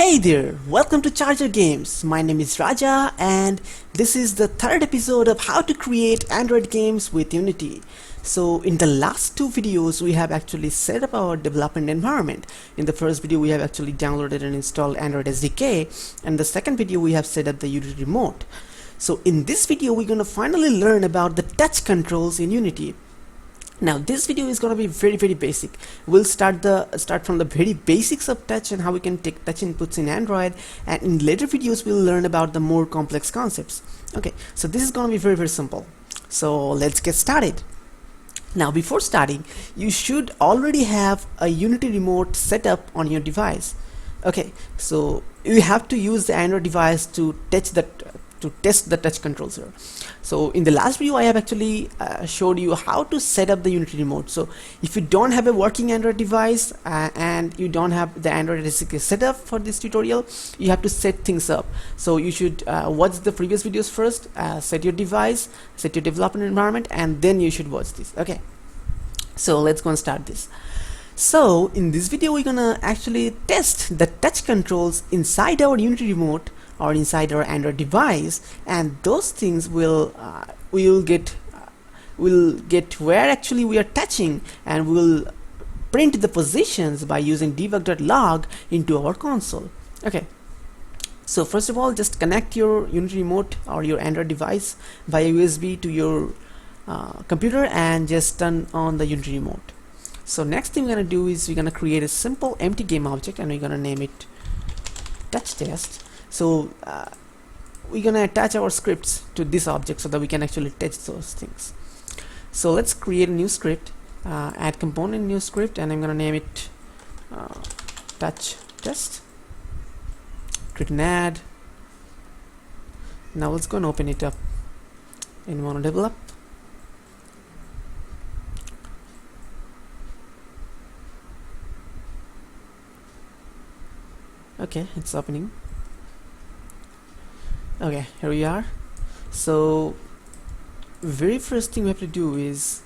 Hey there, welcome to Charger Games. My name is Raja and this is the third episode of how to create Android games with Unity. So in the last two videos we have actually set up our development environment. In the first video we have actually downloaded and installed Android SDK, and the second video we have set up the Unity remote. So in this video we're going to finally learn about the touch controls in Unity. Now this video is going to be very basic. We'll start from the very basics of touch and how we can take touch inputs in Android, and in later videos we'll learn about the more complex concepts. Okay, so this is going to be very simple. So let's get started. Now before starting, you should already have a Unity remote set up on your device. Okay, so you have to use the Android device to test the touch controls here. So in the last video I have actually showed you how to set up the Unity remote. So if you don't have a working Android device and you don't have the Android SDK set up for this tutorial, you have to set things up. So you should watch the previous videos first, set your device, set your development environment, and then you should watch this. Okay, so let's go and start this. So in this video we're gonna actually test the touch controls inside our Unity remote or inside our Android device, and those things will get where actually we are touching, and we'll print the positions by using debug.log into our console. Okay, so first of all, just connect your Unity remote or your Android device via USB to your computer and just turn on the Unity remote. So next thing we're gonna do is we're gonna create a simple empty game object, and we're gonna name it touch test. So we're gonna attach our scripts to this object so that we can actually test those things. So let's create a new script, add component, new script, and I'm gonna name it touch test. Click and add. Now let's go and open it up in MonoDevelop. Okay, it's opening. Okay, here we are. So very first thing we have to do is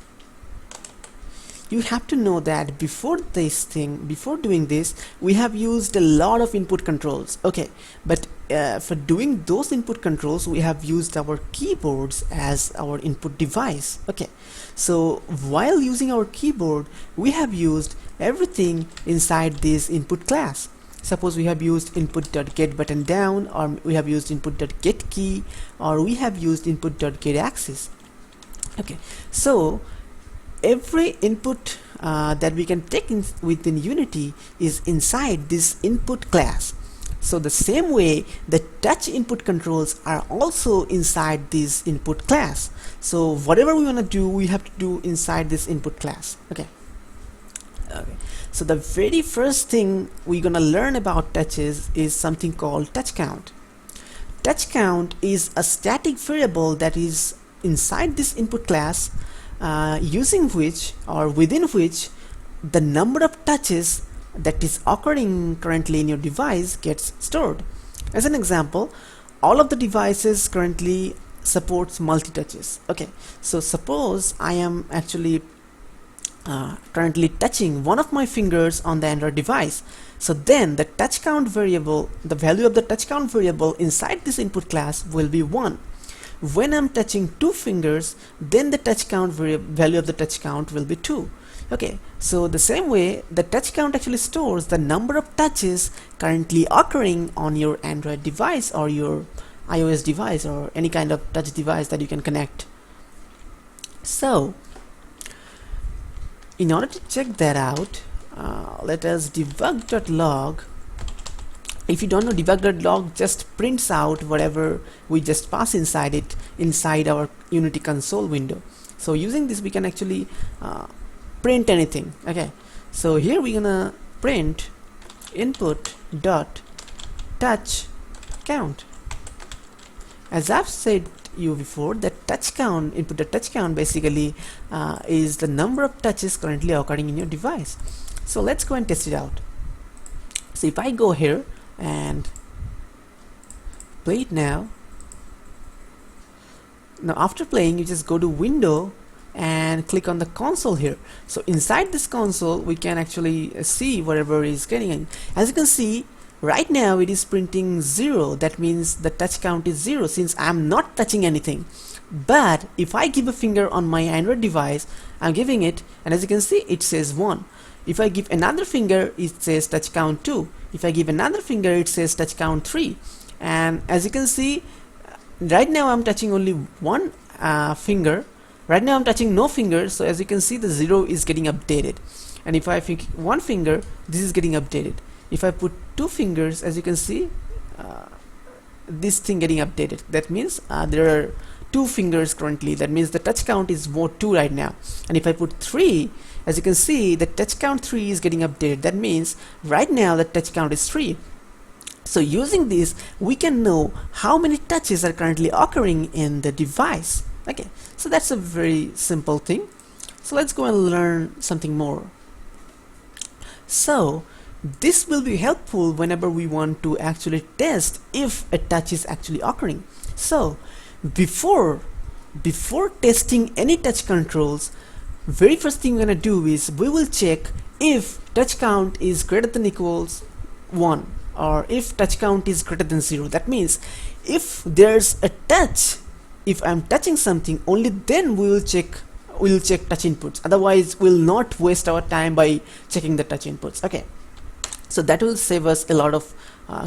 you have to know that before doing this we have used a lot of input controls. Okay, but for doing those input controls we have used our keyboards as our input device. Okay, so while using our keyboard we have used everything inside this input class. Suppose we have used input.getButtonDown, or we have used input.getKey, or we have used input.getAxis. Okay, so every input that we can take within Unity is inside this input class. So the same way the touch input controls are also inside this input class. So whatever we want to do, we have to do inside this input class. Okay. So the very first thing we're gonna learn about touches is something called touch count. Touch count is a static variable that is inside this input class, using which or within which the number of touches that is occurring currently in your device gets stored. As an example, all of the devices currently supports multi-touches. Okay, so suppose I am actually currently touching one of my fingers on the Android device. So then the touch count variable, the value of the touch count variable inside this input class will be 1. When I'm touching two fingers, then the touch count value of the touch count will be 2. Okay, so the same way the touch count actually stores the number of touches currently occurring on your Android device or your iOS device or any kind of touch device that you can connect. So in order to check that out, let us debug.log. If you don't know, debug.log just prints out whatever we just pass inside it, inside our Unity console window. So using this we can actually print anything. Okay, so here we're gonna print input.touch count. As I've said you before, that touch count, input.touch count basically is the number of touches currently occurring in your device. So let's go and test it out. So if I go here and play it now after playing, you just go to window and click on the console here. So inside this console we can actually see whatever is getting in. As you can see, right now it is printing 0. That means the touch count is 0 since I'm not touching anything. But if I give a finger on my Android device, I'm giving it, and as you can see it says 1. If I give another finger, it says touch count 2. If I give another finger, it says touch count 3. And as you can see, right now I'm touching only one finger. Right now I'm touching no finger, so as you can see the 0 is getting updated. And if I pick one finger, this is getting updated. If I put two fingers, as you can see, this thing getting updated. That means there are two fingers currently. That means the touch count is 2 right now. And if I put 3, as you can see, the touch count 3 is getting updated. That means right now the touch count is 3. So using this, we can know how many touches are currently occurring in the device. Okay, so that's a very simple thing. So let's go and learn something more. So this will be helpful whenever we want to actually test if a touch is actually occurring. So before testing any touch controls, very first thing we're gonna do is we will check if touch count is greater than equals 1, or if touch count is greater than 0. That means if there's a touch, if I'm touching something, only then we'll check touch inputs. Otherwise we'll not waste our time by checking the touch inputs. Okay, so that will save us a lot of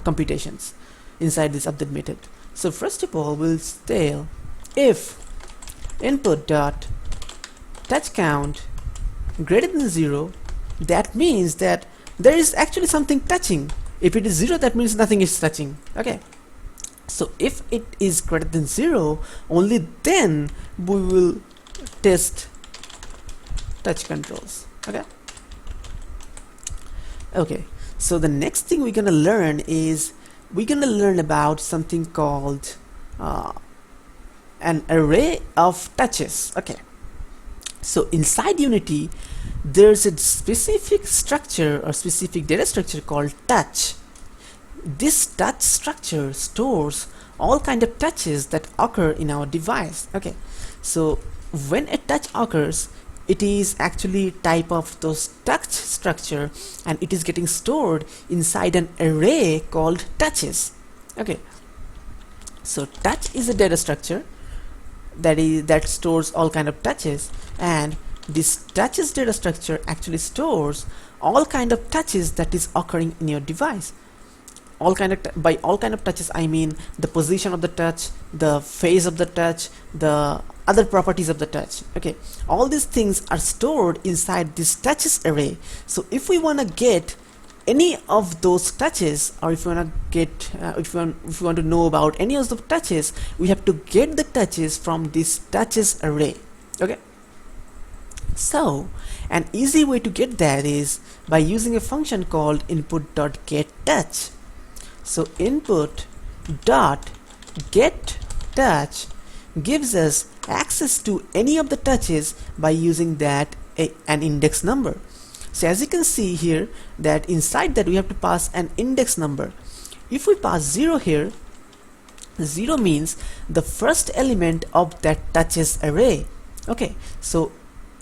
computations inside this update method. So first of all, we'll tell if input dot touch count greater than 0, that means that there is actually something touching. If it is 0, that means nothing is touching. Okay, so if it is greater than 0, only then we will test touch controls. Okay, so the next thing we're gonna learn is we're gonna learn about something called an array of touches. Okay, so inside Unity there's a specific structure or specific data structure called touch. This touch structure stores all kind of touches that occur in our device. Okay, so when a touch occurs, it is actually type of those touch structure, and it is getting stored inside an array called touches. Okay, so touch is a data structure that stores all kind of touches, and this touches data structure actually stores all kind of touches that is occurring in your device. By all kind of touches, I mean the position of the touch, the phase of the touch, the other properties of the touch. Okay, all these things are stored inside this touches array. So if we want to get any of those touches, or if we want to get if we want to know about any of the touches, we have to get the touches from this touches array. Okay, so an easy way to get that is by using a function called input.getTouch. So input.getTouch gives us access to any of the touches by using that an index number. So as you can see here, that inside that we have to pass an index number. If we pass 0 here, 0 means the first element of that touches array. Okay, so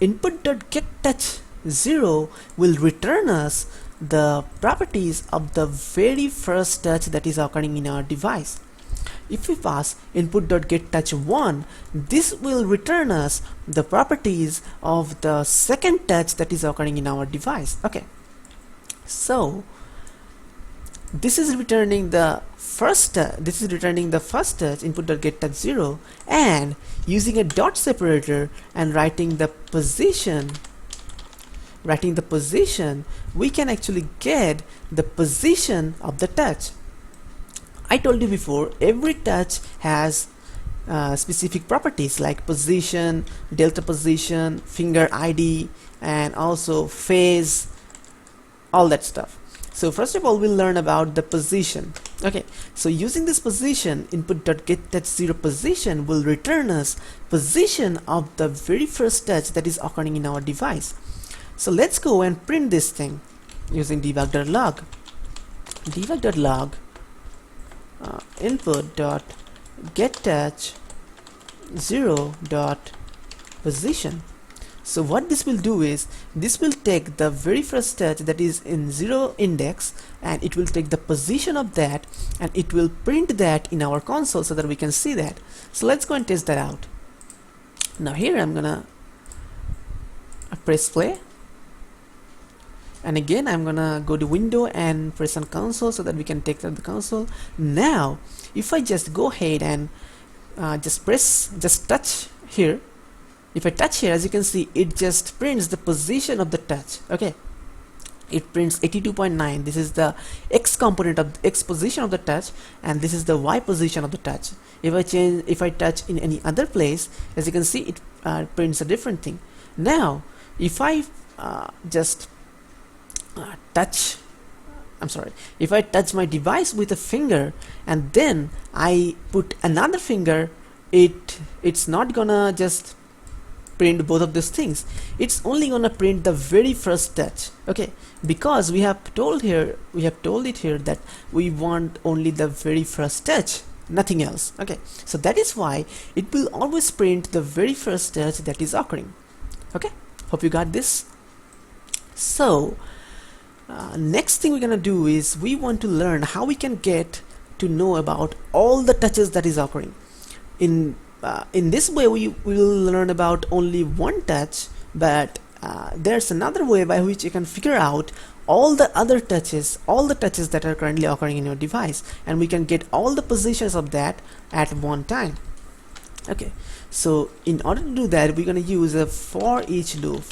input.getTouch 0 will return us the properties of the very first touch that is occurring in our device. If we pass input.getTouch1, this will return us the properties of the second touch that is occurring in our device. Okay, so this is returning the first touch, input.getTouch0, and using a dot separator and writing the position, we can actually get the position of the touch. I told you before, every touch has specific properties like position, delta position, finger ID, and also phase, all that stuff. So first of all, we'll learn about the position. Okay, so using this position, input.getTouch0 position will return us position of the very first touch that is occurring in our device. So let's go and print this thing using debug.log. Debug.log input.getTouch0.position. So what this will do is this will take the very first touch that is in 0 index, and it will take the position of that, and it will print that in our console so that we can see that. So let's go and test that out. Now here I'm gonna press play, and again I'm gonna go to window and press on console so that we can take out the console. Now if I just go ahead and just touch here, if I touch here, as you can see, it just prints the position of the touch. Okay, it prints 82.9. This is the X component of the X position of the touch, and this is the Y position of the touch. If I touch in any other place, as you can see, it prints a different thing. Now if I if I touch my device with a finger and then I put another finger, it's not gonna just print both of those things. It's only gonna print the very first touch. Okay, because we have told it here that we want only the very first touch, nothing else. Okay, so that is why it will always print the very first touch that is occurring. Okay, hope you got this. So next thing we're gonna do is we want to learn how we can get to know about all the touches that is occurring. In this way we will learn about only one touch, but there's another way by which you can figure out all the other touches, all the touches that are currently occurring in your device, and we can get all the positions of that at one time. Okay, so in order to do that, we're going to use a for each loop.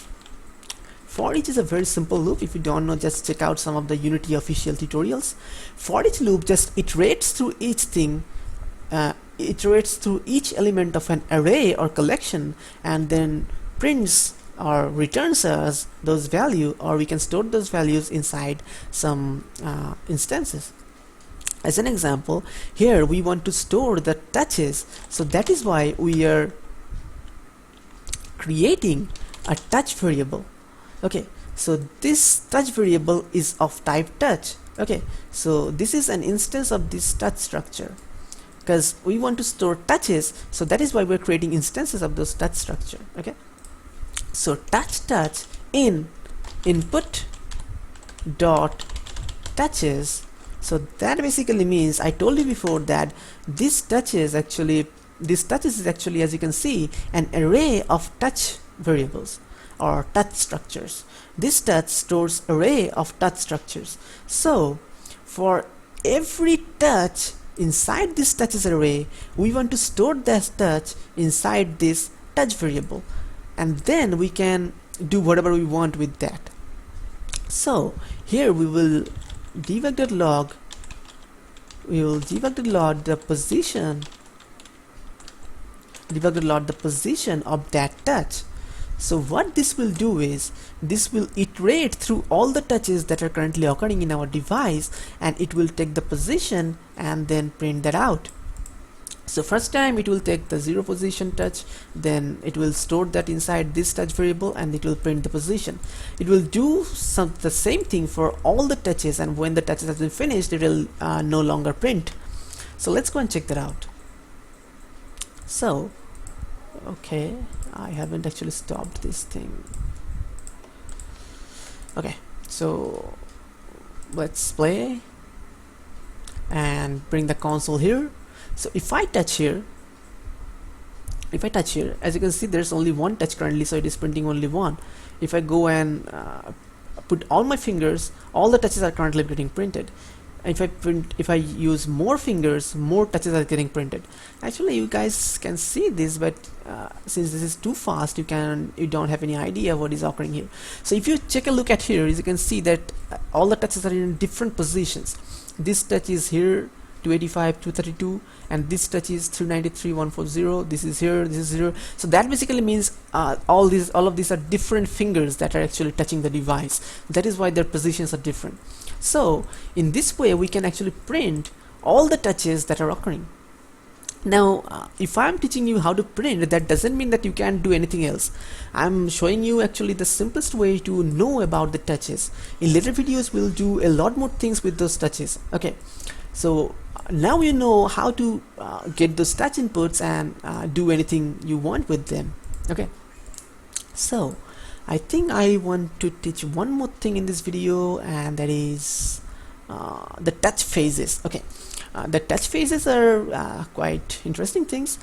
For each is a very simple loop. If you don't know, just check out some of the Unity official tutorials. For each loop just iterates through each thing, iterates through each element of an array or collection, and then prints or returns us those values, or we can store those values inside some instances. As an example, here we want to store the touches, so that is why we are creating a touch variable. Okay, so this touch variable is of type touch. Okay, so this is an instance of this touch structure, because we want to store touches, so that is why we're creating instances of those touch structure. Okay, so touch in input dot touches. So that basically means, I told you before that this touch is actually, as you can see, an array of touch variables or touch structures. This touch stores array of touch structures. So for every touch inside this touches array, we want to store that touch inside this touch variable, and then we can do whatever we want with that. So here we will debug.log, the position of that touch. So what this will do is this will iterate through all the touches that are currently occurring in our device, and it will take the position and then print that out. So first time it will take the 0 position touch, then it will store that inside this touch variable, and it will print the position. It will do the same thing for all the touches, and when the touches have been finished, it will no longer print. So let's go and check that out. So okay, I haven't actually stopped this thing. Okay, so let's play and bring the console here. So if I touch here, as you can see, there's only one touch currently, so it is printing only one. If I go and put all my fingers, all the touches are currently getting printed. If I use more fingers, more touches are getting printed. Actually, you guys can see this, but since this is too fast, you don't have any idea what is occurring here. So if you take a look at here, as you can see that all the touches are in different positions. This touch is here, 285, 232, and this touch is 393, 140. This is here, this is here. So that basically means all of these are different fingers that are actually touching the device. That is why their positions are different. So in this way we can actually print all the touches that are occurring. Now if I'm teaching you how to print, that doesn't mean that you can't do anything else. I'm showing you actually the simplest way to know about the touches. In later videos we'll do a lot more things with those touches. Okay, so now you know how to get those touch inputs and do anything you want with them. Okay, so I think I want to teach one more thing in this video, and that is the touch phases. Okay, the touch phases are quite interesting things.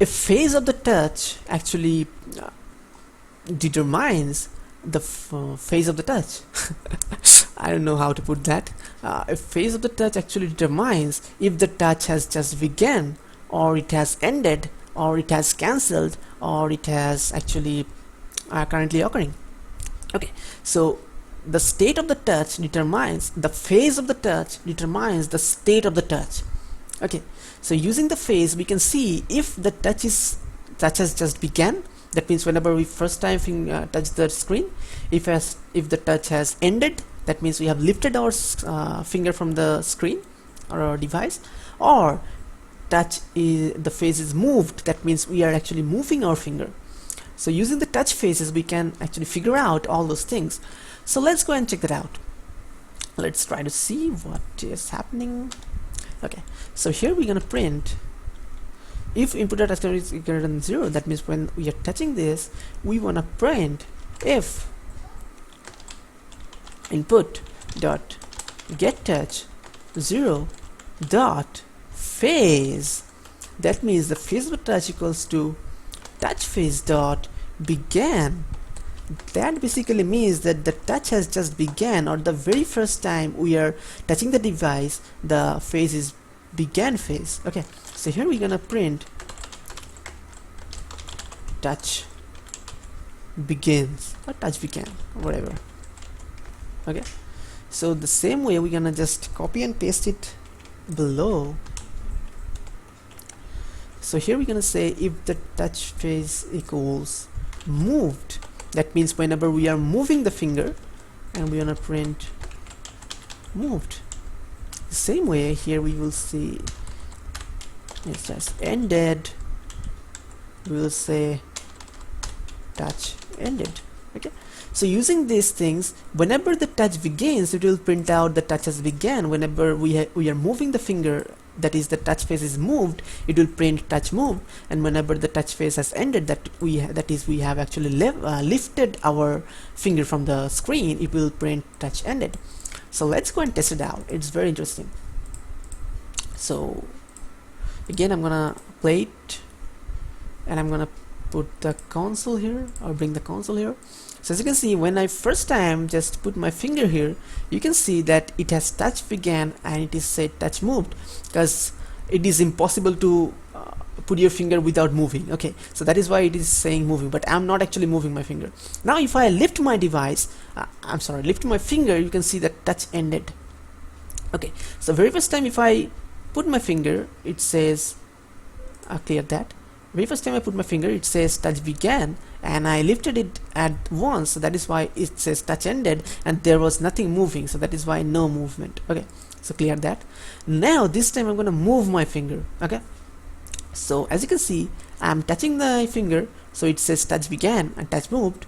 A phase of the touch actually determines the phase of the touch. I don't know how to put that. A phase of the touch actually determines if the touch has just begun, or it has ended, or it has cancelled, or it has actually currently occurring. Okay, so the state of the touch determines the phase of the touch determines the state of the touch. Okay, so using the phase we can see if the touch has just began. That means whenever we first time touch the screen. If the touch has ended, that means we have lifted our finger from the screen or our device. Or the phase is moved, that means we are actually moving our finger. So using the touch phases we can actually figure out all those things. So let's go and check that out. Let's try to see what is happening. Okay, so here we're gonna print if input data is greater than 0. That means when we are touching this, we wanna print if input dot get touch 0 dot phase. That means the phase of the touch equals to touch phase dot began. That basically means that the touch has just began, or the very first time we are touching the device, the phase is began phase. Okay, so here we're gonna print touch begins or touch began or whatever. Okay, so the same way we're gonna just copy and paste it below. So here we're gonna say if the touch phase equals moved, that means whenever we are moving the finger, and we're gonna print moved. The same way here we will see it's just ended, we will say touch ended. Okay, so using these things, whenever the touch begins, it will print out the touch has began. Whenever we are moving the finger, that is the touch phase is moved, it will print touch moved. And whenever the touch phase has ended, that is we have actually lifted our finger from the screen, it will print touch ended. So let's go and test it out. It's very interesting. So again I'm gonna play it, and I'm gonna put the console here, or bring the console here. So as you can see, when I first time just put my finger here, you can see that it has touch began and it is said touch moved, because it is impossible to put your finger without moving. Okay, so that is why it is saying moving, but I'm not actually moving my finger. Now if I lift my device, lift my finger, you can see that touch ended. Okay, so very first time if I put my finger, it says clear that. Very first time I put my finger, it says touch began, and I lifted it at once, so that is why it says touch ended, and there was nothing moving, so that is why no movement. Okay, so clear that. Now this time I'm going to move my finger. Okay, so as you can see, I'm touching the finger, so it says touch began and touch moved,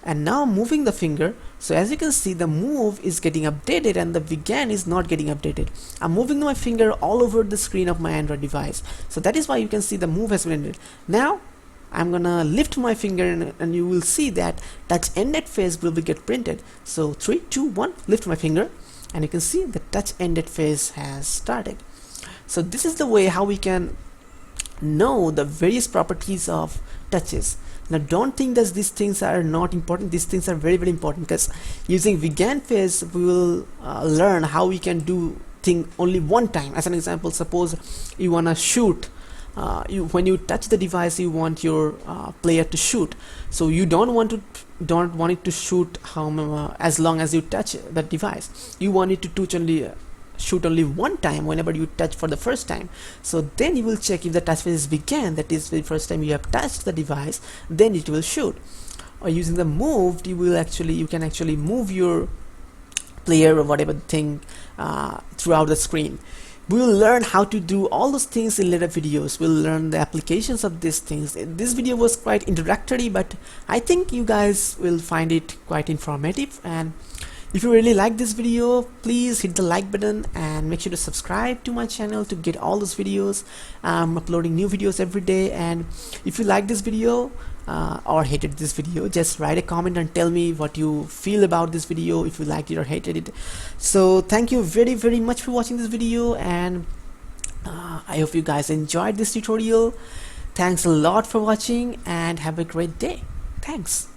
and now moving the finger. So as you can see, the move is getting updated and the began is not getting updated. I'm moving my finger all over the screen of my Android device, so that is why you can see the move has been ended. Now I'm gonna lift my finger, and you will see that touch ended phase will be get printed. So 3, 2, 1, lift my finger, and you can see the touch ended phase has started. So this is the way how we can know the various properties of touches. Now don't think that these things are not important. These things are very, very important, because using began phase we will learn how we can do thing only one time. As an example, suppose you wanna shoot, when you touch the device you want your player to shoot, so you don't want it to shoot as long as you touch the device. You want it to shoot only one time whenever you touch for the first time. So then you will check if the touch phase began, that is the first time you have touched the device, then it will shoot. Or using the moved, you can actually move your player or whatever thing throughout the screen. We will learn how to do all those things in later videos. We'll learn the applications of these things. This video was quite introductory, but I think you guys will find it quite informative. And if you really like this video, please hit the like button and make sure to subscribe to my channel to get all those videos. I'm uploading new videos every day, and if you like this video, or hated this video, just write a comment and tell me what you feel about this video, if you liked it or hated it. So thank you very much for watching this video, and I hope you guys enjoyed this tutorial. Thanks a lot for watching and have a great day. Thanks.